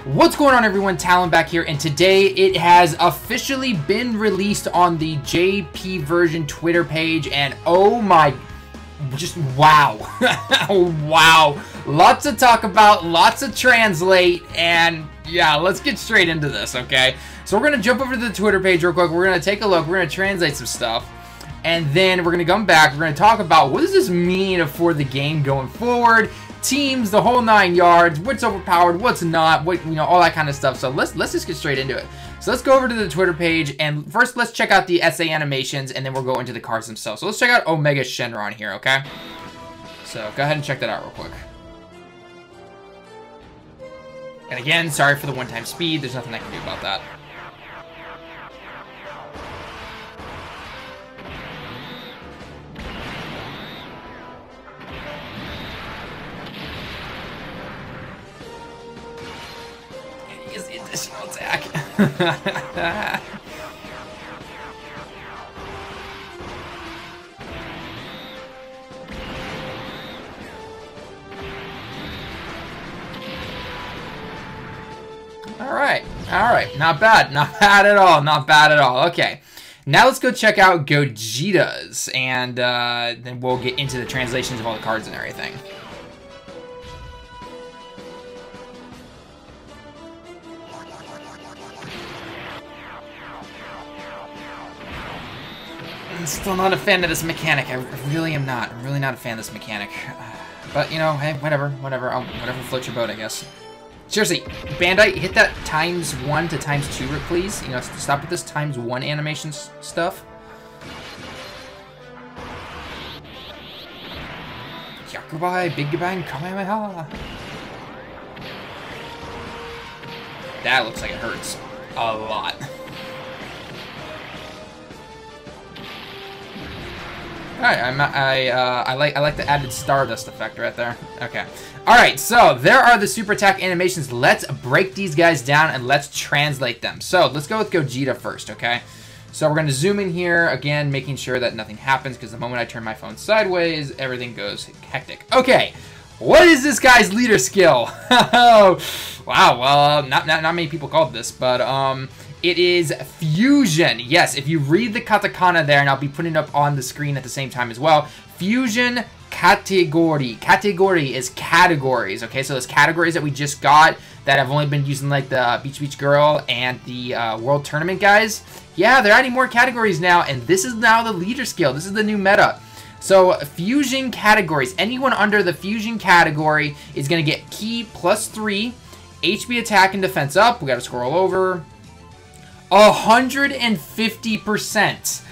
What's going on, everyone? Talon back here, and today it has officially been released on the JP version Twitter page, and oh my, just wow. Wow, lots to talk about, lots to translate, and yeah, let's get straight into this, okay? So we're gonna jump over to the Twitter page real quick. We're gonna take a look, we're gonna translate some stuff, and then we're gonna come back, we're gonna talk about what does this mean for the game going forward, teams, the whole 9 yards, what's overpowered, what's not, what, you know, all that kind of stuff. So let's just get straight into it. So let's go over to the Twitter page, and first let's check out the SA animations, and then we'll go into the cards themselves. So let's check out Omega Shenron here, okay? So go ahead and check that out real quick. And again, sorry for the one-time speed, there's nothing I can do about that. Additional attack. Alright, not bad at all, okay. Now let's go check out Gogeta's, and then we'll get into the translations of all the cards and everything. I'm still not a fan of this mechanic. I really am not. I'm really not a fan of this mechanic. But, you know, hey, whatever. Whatever floats your boat, I guess. Seriously, Bandai, hit that ×1 to ×2, please. You know, stop with this ×1 animation stuff. Yakubai, Big Bang, Kamehameha. That looks like it hurts a lot. Alright, I like the added Stardust effect right there. Okay. Alright, so there are the super attack animations. Let's break these guys down and let's translate them. So let's go with Gogeta first, okay? So we're going to zoom in here, again, making sure that nothing happens, because the moment I turn my phone sideways, everything goes hectic. Okay, what is this guy's leader skill? Wow, well, not many people called this, but it is Fusion. Yes, if you read the katakana there, and I'll be putting it up on the screen at the same time as well. Fusion Category. Category is categories, okay? So those categories that we just got that have only been using like the Beach Girl and the World Tournament guys. Yeah, they're adding more categories now, and this is now the leader skill. This is the new meta. So Fusion categories. Anyone under the Fusion category is going to get Ki +3, HP attack and defense up. We got to scroll over. 150%.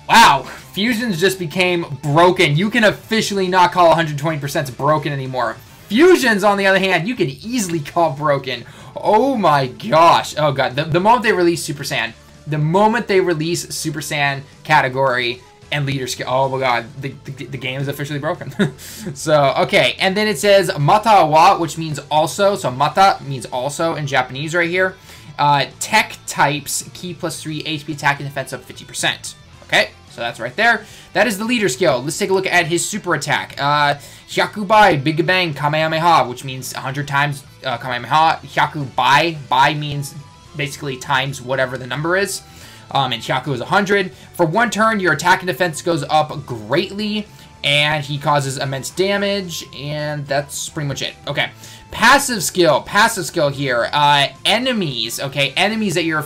Wow, Fusions just became broken. You can officially not call 120% broken anymore. Fusions, on the other hand, you can easily call broken. Oh my gosh. Oh god, the moment they release Super Saiyan, Super Saiyan category and leader skill, oh my god, the game is officially broken. So, okay, and then it says Mata wa, which means also. So Mata means also in Japanese right here. Tech types, Ki +3, HP attack and defense up 50%. Okay, so that's right there. That is the leader skill. Let's take a look at his super attack. Hyakubai, Big Bang, Kamehameha, which means 100 times Kamehameha. Hyakubai, Bai means basically times whatever the number is. And Hyaku is 100. For one turn, your attack and defense goes up greatly, and he causes immense damage, and that's pretty much it. Okay. Passive skill here. Enemies, okay, enemies that you're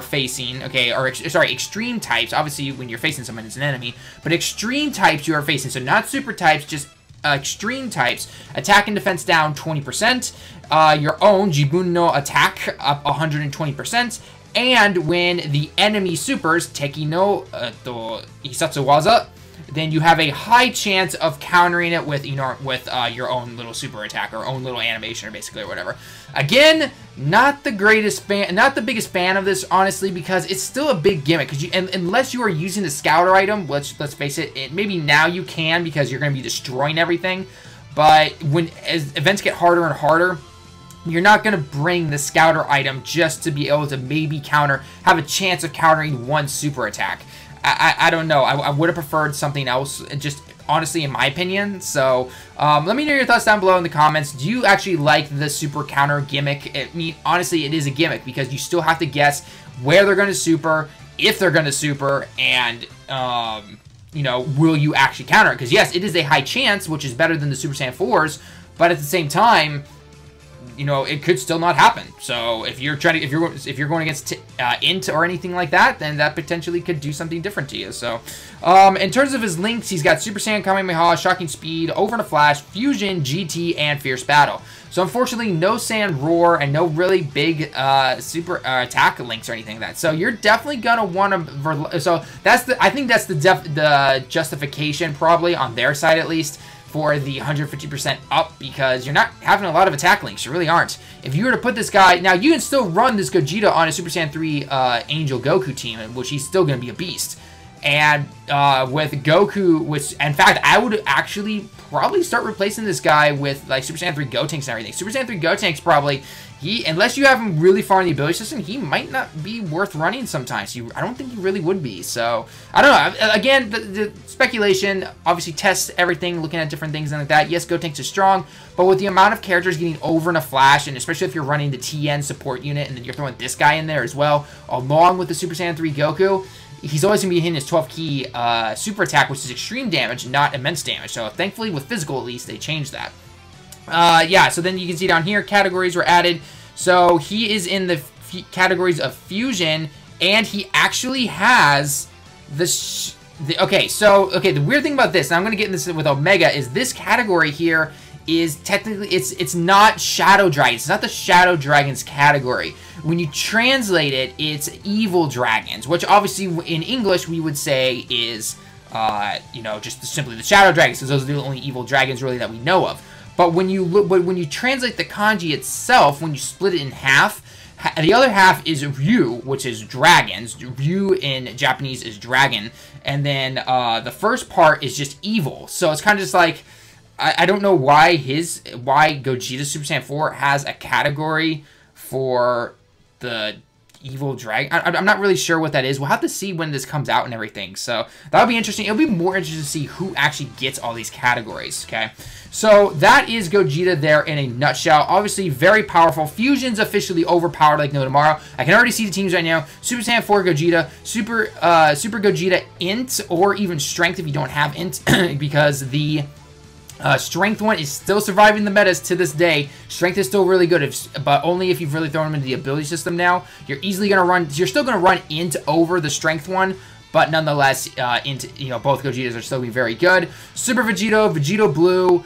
facing, okay, or sorry, extreme types. Obviously, when you're facing someone, it's an enemy, but extreme types you are facing. So not super types, just extreme types. Attack and defense down 20%. Your own Jibun no attack up 120%. And when the enemy supers Teki no Hisatsu Waza, then you have a high chance of countering it with, you know, with your own little super attack or own little animation, or basically, or whatever. Again, not the biggest fan of this, honestly, because it's still a big gimmick. Because unless you are using the scouter item, let's face it, maybe now you can, because you're going to be destroying everything. But as events get harder and harder, you're not going to bring the scouter item just to be able to maybe have a chance of countering one super attack. I don't know. I would have preferred something else, just honestly, in my opinion. So let me know your thoughts down below in the comments. Do you actually like the super counter gimmick? I mean, honestly, it is a gimmick because you still have to guess where they're going to super, if they're going to super, and you know, will you actually counter it? Because yes, it is a high chance, which is better than the Super Saiyan 4s, but at the same time, you know, it could still not happen. So if you're trying to, if you're going against int or anything like that, then that potentially could do something different to you. So in terms of his links, he's got Super Saiyan, Kamehameha, Shocking Speed, Over in a Flash, Fusion, GT, and Fierce Battle. So unfortunately, no Saiyan Roar and no really big super attack links or anything like that. So you're definitely gonna want to. So that's I think that's the justification probably on their side at least, for the 150% up, because you're not having a lot of attack links. You really aren't. If you were to put this guy... Now, you can still run this Gogeta on a Super Saiyan 3 Angel Goku team, which he's still going to be a beast. And with Goku, which... In fact, I would actually probably start replacing this guy with, like, Super Saiyan 3 Gotenks and everything. Super Saiyan 3 Gotenks probably... unless you have him really far in the ability system, he might not be worth running sometimes. I don't think he really would be. So, I don't know. Again, the speculation, obviously test everything, looking at different things and like that. Yes, Gotenks is strong, but with the amount of characters getting over in a flash, and especially if you're running the TN support unit, and then you're throwing this guy in there as well, along with the Super Saiyan 3 Goku, he's always going to be hitting his 12-key super attack, which is extreme damage, not immense damage. So, thankfully, with physical at least, they changed that. Yeah, so then you can see down here, categories were added. So he is in the categories of fusion, and he actually has the the weird thing about this, and I'm going to get into this with Omega, is this category here is technically, it's not Shadow Dragons. It's not the Shadow Dragons category. When you translate it, it's Evil Dragons, which obviously in English we would say is, you know, just simply the Shadow Dragons, because those are the only evil dragons really that we know of. But when you look, when you translate the kanji itself, when you split it in half, the other half is Ryu, which is dragons. Ryu in Japanese is dragon, and then the first part is just evil. So it's kind of just like, I don't know why Gogeta Super Saiyan 4 has a category for the evil dragon. I'm not really sure what that is. We'll have to see when this comes out and everything. So that'll be interesting. It'll be more interesting to see who actually gets all these categories. Okay. So that is Gogeta there in a nutshell. Obviously very powerful. Fusion's officially overpowered like no tomorrow. I can already see the teams right now. Super Saiyan 4 Gogeta, Super Gogeta Int, or even Strength if you don't have Int, because the Strength one is still surviving the metas to this day. Strength is still really good, but only if you've really thrown them into the ability system now. You're easily going to run, you're still going to run Int over the Strength one, but nonetheless, both Gogetas are still be very good. Super Vegito, Vegito Blue,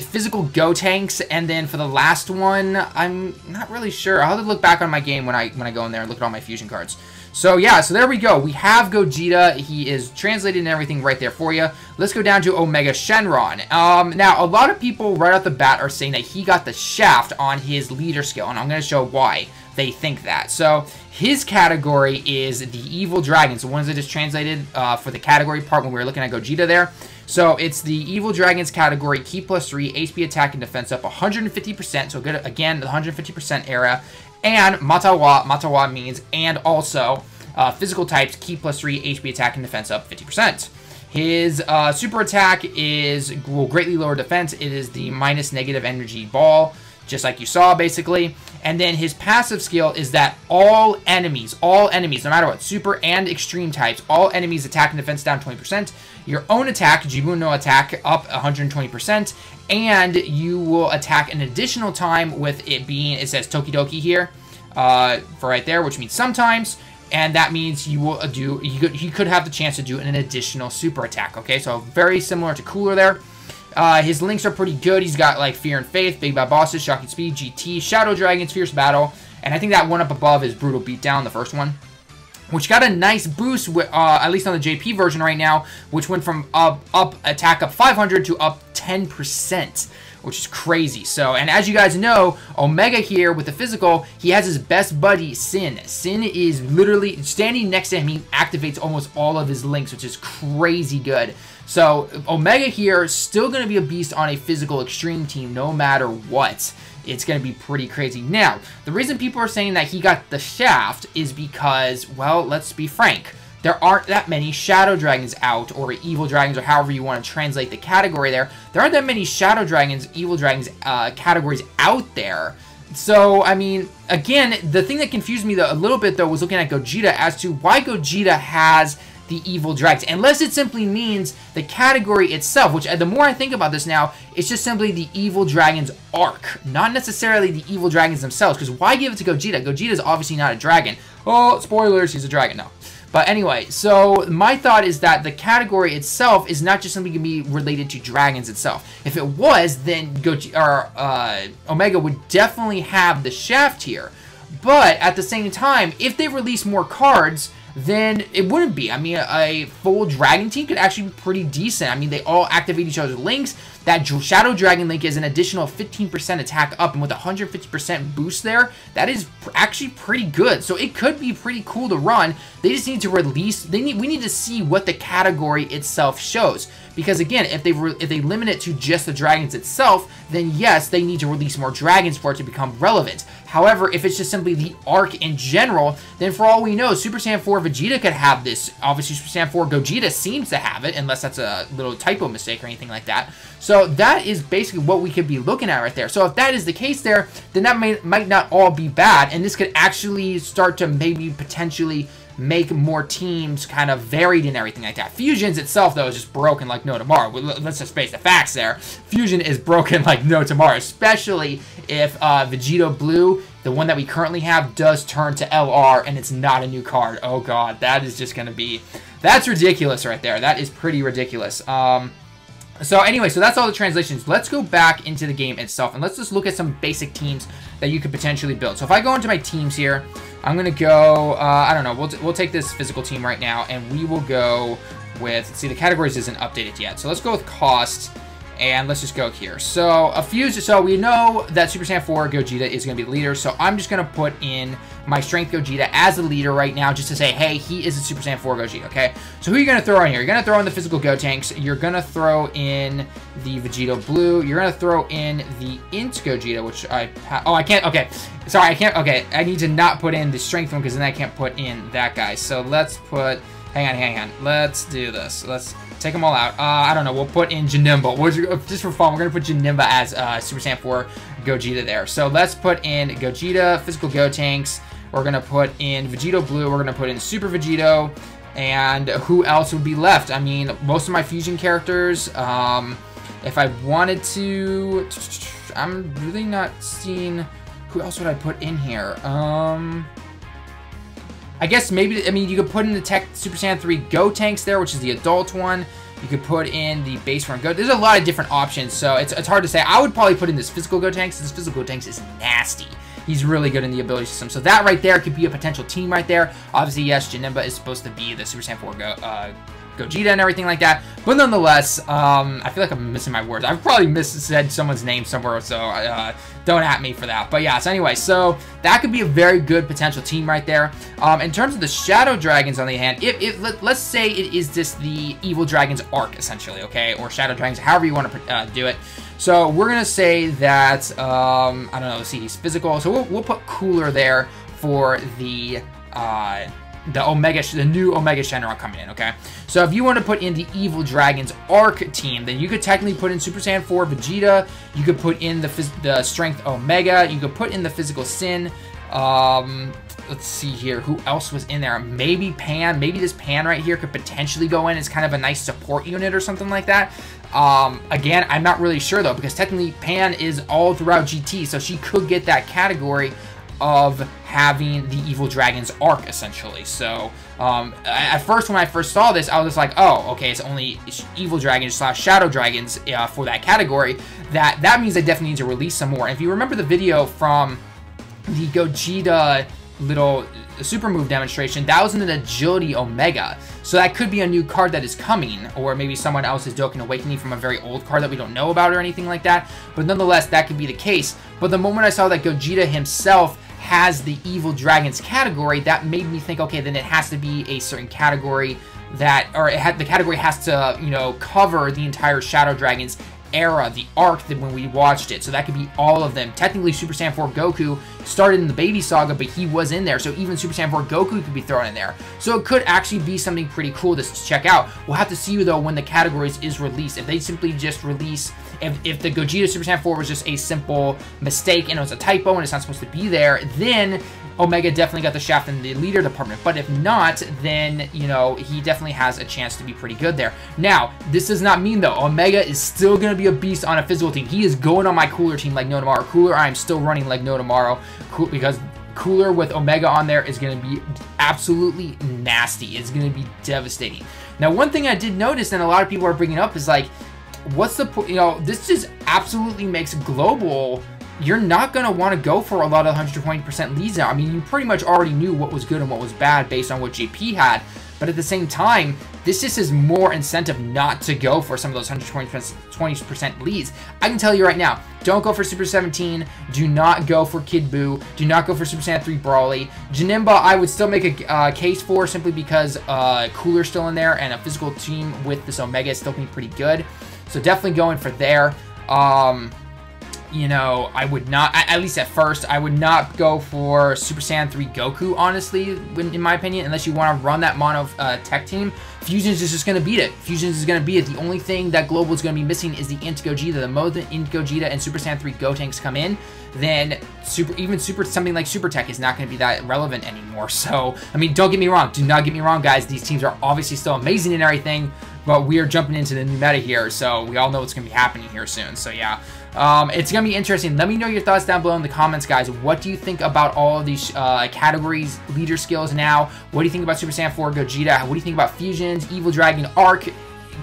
Physical Gotenks, and then for the last one, I'm not really sure. I'll have to look back on my game when I go in there and look at all my fusion cards. So yeah, so there we go. We have Gogeta. He is translated and everything right there for you. Let's go down to Omega Shenron. Now, a lot of people right off the bat are saying that he got the shaft on his leader skill, and I'm going to show why they think that. So his category is the Evil Dragons, the ones that is translated for the category part when we were looking at Gogeta there. So it's the Evil Dragons category, Ki +3, HP attack and defense up 150%. So good, again, the 150% era. And Matawa means, and also physical types, Ki +3, HP attack and defense up 50%. His super attack will greatly lower defense. It is the -negative energy ball, just like you saw basically. And then his passive skill is that all enemies, no matter what, super and extreme types, all enemies attack and defense down 20%. Your own attack, Jibun no attack, up 120%. And you will attack an additional time with it being, it says Tokidoki here, for right there, which means sometimes. And that means you will he could have the chance to do an additional super attack, okay? So very similar to Cooler there. His links are pretty good. He's got like Fear and Faith, Big Bad Bosses, Shocking Speed, GT, Shadow Dragons, Fierce Battle, and I think that one up above is Brutal Beatdown, the first one, which got a nice boost, at least on the JP version right now, which went from attack up 500 to up 10%, which is crazy. So, and as you guys know, Omega here with the physical, he has his best buddy, Sin. Sin is literally standing next to him. He activates almost all of his links, which is crazy good. So, Omega here is still going to be a beast on a physical extreme team no matter what. It's going to be pretty crazy. Now, the reason people are saying that he got the shaft is because, well, let's be frank. there aren't that many Shadow Dragons out, or Evil Dragons, or however you want to translate the category there. There aren't that many Shadow Dragons, Evil Dragons categories out there. So, I mean, again, the thing that confused me a little bit, though, was looking at Gogeta as to why Gogeta has the Evil Dragons. Unless it simply means the category itself, which the more I think about this now, it's just simply the Evil Dragons arc, not necessarily the Evil Dragons themselves, because why give it to Gogeta? Gogeta is obviously not a dragon. Oh, spoilers, he's a dragon. No. But anyway, so my thought is that the category itself is not just something going to be related to dragons itself. If it was, then Omega would definitely have the shaft here. But at the same time, if they release more cards, then it wouldn't be. I mean, a full dragon team could actually be pretty decent. I mean, they all activate each other's links. That Shadow Dragon link is an additional 15% attack up, and with 150% boost there, that is actually pretty good. So it could be pretty cool to run. They just need to release. We need to see what the category itself shows. Because again, if they limit it to just the dragons itself, then yes, they need to release more dragons for it to become relevant. However, if it's just simply the arc in general, then for all we know, Super Saiyan 4 Vegeta could have this. Obviously, Super Saiyan 4 Gogeta seems to have it, unless that's a little typo mistake or anything like that. So that is basically what we could be looking at right there. So if that is the case there, then that might not all be bad, and this could actually start to maybe potentially make more teams kind of varied and everything like that. Fusions itself, though, is just broken like no tomorrow. Let's just face the facts there. Fusion is broken like no tomorrow, especially if Vegito Blue, the one that we currently have, does turn to LR and it's not a new card. Oh god, that is just going to be... That's ridiculous right there. That is pretty ridiculous. So anyway, so that's all the translations. Let's go back into the game itself, and let's just look at some basic teams that you could potentially build. So if I go into my teams here, I'm going to go, I don't know, we'll take this physical team right now, and we will go with, see, the categories isn't updated yet. So let's go with cost, and let's just go here. So so we know that Super Saiyan 4 Gogeta is going to be the leader, so I'm just going to put in my Strength Gogeta as the leader right now, just to say, hey, he is a Super Saiyan 4 Gogeta, okay? So who are you going to throw in here? You're going to throw in the physical Gotenks. You're going to throw in the Vegito Blue. You're going to throw in the Int Gogeta, which I can't, okay. Sorry, I can't, okay. I need to not put in the Strength one, because then I can't put in that guy. So let's put, hang on. Let's do this. Let's take them all out. I don't know. We'll put in Janemba. Just for fun, we're going to put Janemba as Super Saiyan 4 Gogeta there. So let's put in Gogeta, physical Gotenks. We're going to put in Vegito Blue. We're going to put in Super Vegito. And who else would be left? I mean, most of my fusion characters, if I wanted to... I'm really not seeing... Who else would I put in here? I guess maybe... I mean, you could put in the Tech Super Saiyan 3 Gotenks there, which is the adult one. You could put in the base form Go. There's a lot of different options, so it's hard to say. I would probably put in this physical Gotenks. This physical Gotenks is nasty. He's really good in the ability system. So that right there could be a potential team right there. Obviously, yes, Janemba is supposed to be the Super Saiyan 4 Gogeta and everything like that. But nonetheless, I feel like I'm missing my words. I've probably said someone's name somewhere, so don't at me for that. But yeah, so anyway, so that could be a very good potential team right there. In terms of the Shadow Dragons, on the hand, let's say it is just the Evil Dragons arc, essentially, okay? Or Shadow Dragons, however you want to do it. So we're going to say that, I don't know, let's see, he's physical. So we'll put Cooler there for the new Omega Shenron coming in, okay? So if you want to put in the Evil Dragons arc team, then you could technically put in Super Saiyan 4 Vegeta. You could put in the Strength Omega. You could put in the Physical Sin. Let's see here. Who else was in there? Maybe Pan. Maybe this Pan right here could potentially go in as kind of a nice support unit or something like that. Again, I'm not really sure, though, because technically Pan is all throughout GT, so she could get that category of having the Evil Dragons arc, essentially. So, at first, when I first saw this, I was just like, oh, okay, it's only Evil Dragons / Shadow Dragons for that category. That means I definitely need to release some more. And if you remember the video from the Gogeta little super move demonstration, that was in an Agility Omega. So that could be a new card that is coming, or maybe someone else is Dokkan Awakening from a very old card that we don't know about or anything like that. But nonetheless, that could be the case. But the moment I saw that Gogeta himself has the Evil Dragons category, that made me think, okay, then it has to be a certain category that, or the category has to, you know, cover the entire Shadow Dragons era, the arc that when we watched it. So that could be all of them. Technically, Super Saiyan 4 Goku started in the Baby Saga, but he was in there. So even Super Saiyan 4 Goku could be thrown in there. So it could actually be something pretty cool to check out. We'll have to see, though, when the categories is released. If they simply just release, if the Gogeta Super Saiyan 4 was just a simple mistake and it was a typo and it's not supposed to be there, then Omega definitely got the shaft in the leader department. But if not, then, you know, he definitely has a chance to be pretty good there. Now, this does not mean, though, Omega is still going to be a beast on a physical team. He is going on my Cooler team like no tomorrow. Cooler, I am still running like no tomorrow, because Cooler with Omega on there is going to be absolutely nasty. It's going to be devastating. Now, one thing I did notice, and a lot of people are bringing up, is like, what's the point? You know, this just absolutely makes Global, you're not going to want to go for a lot of 120% leads now. I mean, you pretty much already knew what was good and what was bad based on what JP had, but at the same time, this just is more incentive not to go for some of those 120% leads. I can tell you right now, don't go for Super 17, do not go for Kid Buu, do not go for Super Saiyan 3 Broly. Janemba, I would still make a case for, simply because Cooler's still in there, and a physical team with this Omega is still going to be pretty good. So definitely going for there. You know, I would not, at least at first, I would not go for Super Saiyan 3 Goku, honestly, in my opinion, unless you want to run that mono tech team. Fusions is just going to beat it. Fusions is going to beat it. The only thing that Global is going to be missing is the Int Gogeta. The moment the Int Gogeta and Super Saiyan 3 Gotenks come in, then something like Super Tech is not going to be that relevant anymore. So, I mean, don't get me wrong. Do not get me wrong, guys. These teams are obviously still amazing and everything, but we are jumping into the new meta here, so we all know what's going to be happening here soon. So, yeah. It's going to be interesting. Let me know your thoughts down below in the comments, guys. What do you think about all of these categories, leader skills now? What do you think about Super Saiyan 4 Gogeta? What do you think about Fusions, Evil Dragon, Arc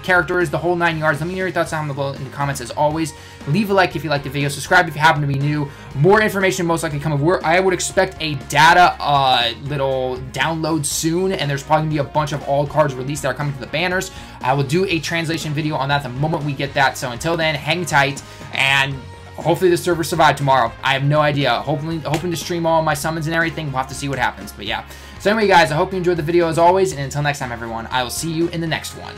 characters, the whole 9 yards? Let me know your thoughts down below in the comments as always. Leave a like if you liked the video. Subscribe if you happen to be new. More information most likely coming. I would expect a data little download soon, and there's probably going to be a bunch of all cards released that are coming to the banners. I will do a translation video on that the moment we get that. So until then, hang tight, and hopefully the server survived tomorrow. I have no idea. Hoping to stream all my summons and everything. We'll have to see what happens. But yeah. So anyway, guys, I hope you enjoyed the video as always, and until next time, everyone, I will see you in the next one.